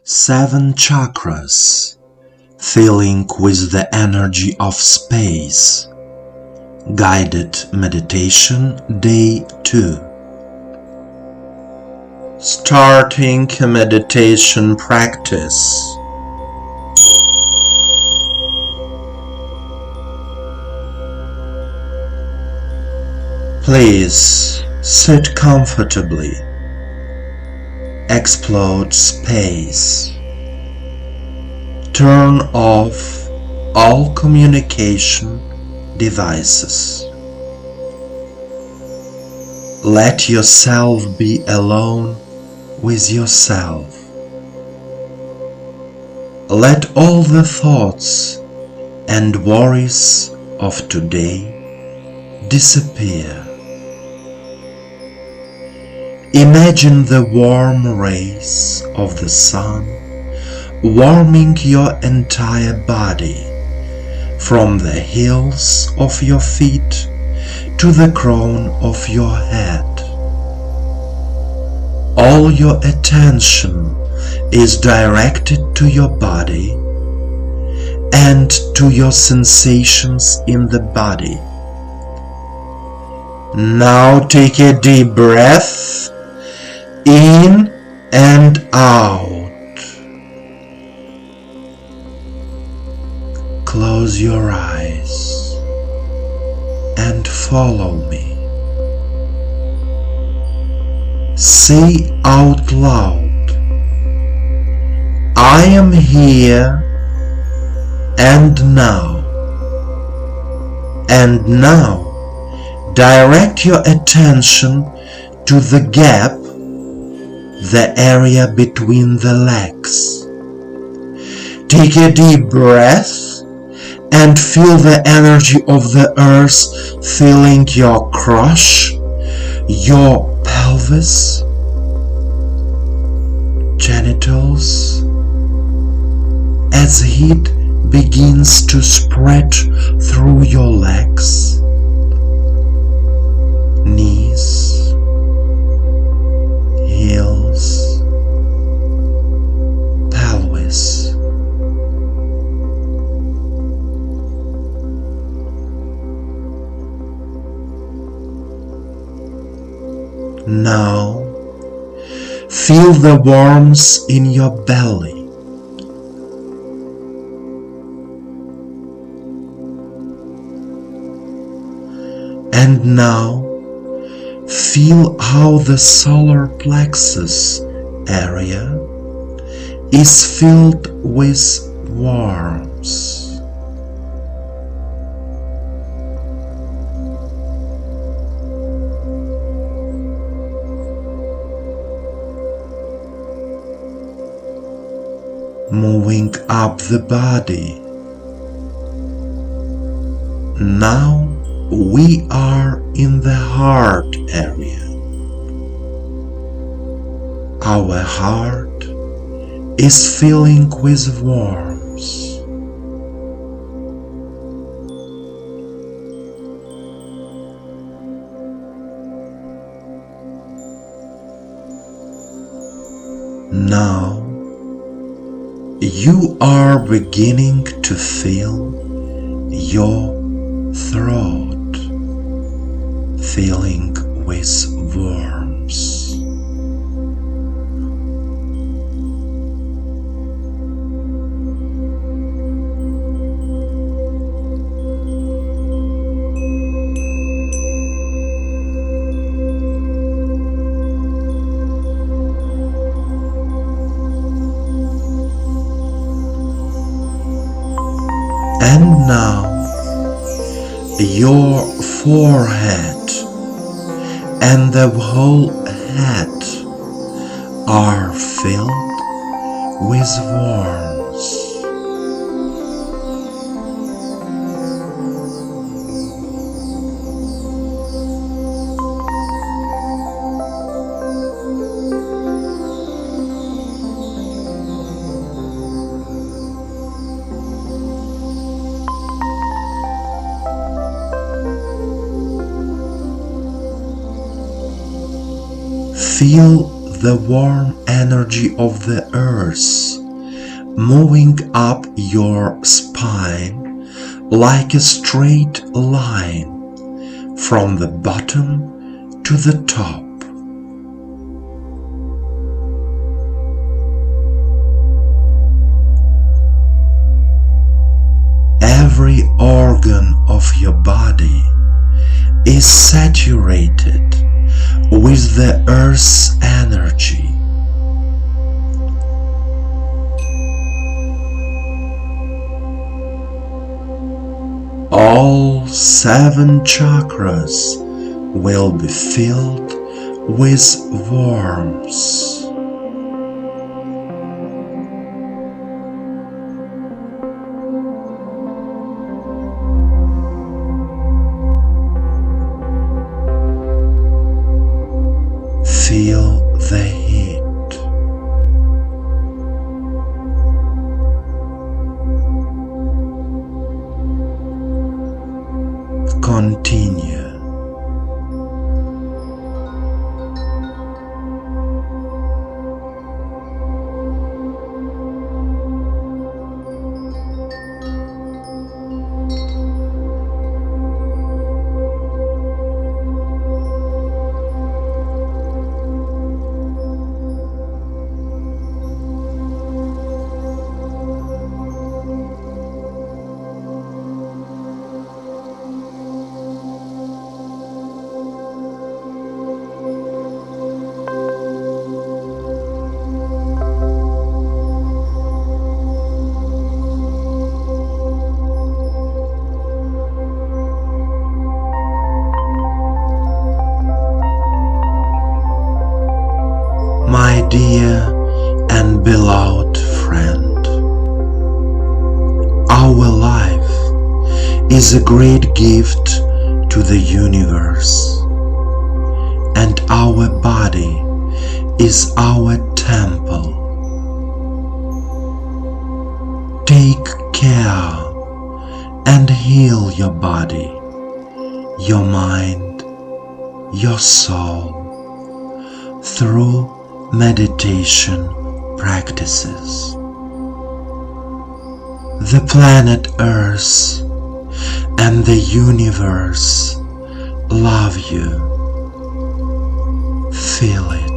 7 chakras, filling with the energy of space. Guided meditation day 2. Starting a meditation practice. Please sit comfortably. Explode space. Turn off all communication devices. Let yourself be alone with yourself. Let all the thoughts and worries of today disappear. Imagine the warm rays of the sun warming your entire body, from the heels of your feet to the crown of your head. All your attention is directed to your body and to your sensations in the body. Now take a deep breath in and out. Close your eyes and follow me. Say out loud, I am here and now. And now direct your attention to the gap, the area between the legs. Take a deep breath and feel the energy of the earth filling your crotch, your pelvis, genitals, as heat begins to spread through your legs, knees, heels, pelvis. Now, feel the warmth in your belly. And now, feel how the solar plexus area is filled with warmth. Moving up the body. Now we are in the heart area. Our heart is filling with warmth. Now you are beginning to feel your throat filling with warmth. And now your forehead and the whole head are filled with warmth. Feel the warm energy of the earth moving up your spine like a straight line from the bottom to the top. Every organ of your body is saturated with the earth's energy. All 7 chakras will be filled with warmth. Feel the heat. Continue. My dear and beloved friend, our life is a great gift to the universe, and our body is our temple. Take care and heal your body, your mind, your soul through meditation practices. The planet Earth and the universe love you. Feel it.